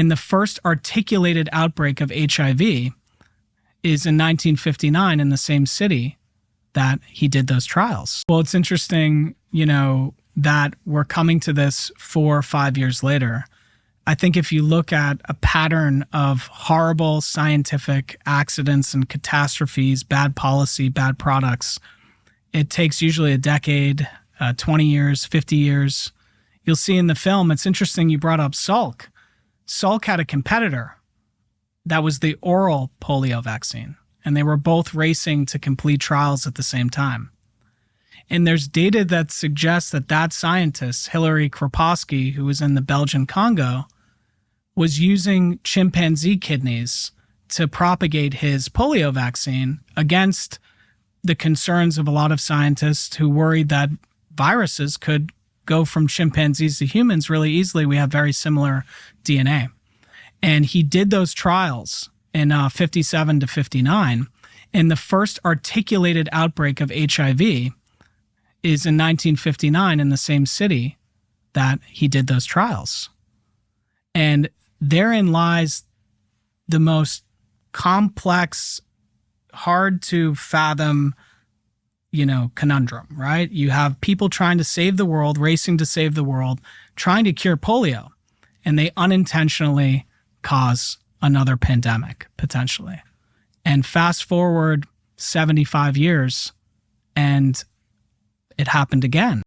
And the first articulated outbreak of HIV is in 1959 in the same city that he did those trials. Well, it's interesting, that we're coming to this 4 or 5 years later. I think if you look at a pattern of horrible scientific accidents and catastrophes, bad policy, bad products, it takes usually a decade, 20 years, 50 years. You'll see in the film, it's interesting you brought up Salk. Salk had a competitor that was the oral polio vaccine, and they were both racing to complete trials at the same time. And there's data that suggests that scientist, Hilary Kroposki, who was in the Belgian Congo, was using chimpanzee kidneys to propagate his polio vaccine against the concerns of a lot of scientists who worried that viruses could go from chimpanzees to humans really easily. We have very similar DNA. And he did those trials in 57 to 59. And the first articulated outbreak of HIV is in 1959 in the same city that he did those trials. And therein lies the most complex, hard to fathom, conundrum, right? You have people trying to save the world, racing to save the world, trying to cure polio, and they unintentionally cause another pandemic, potentially. And fast forward 75 years, and it happened again.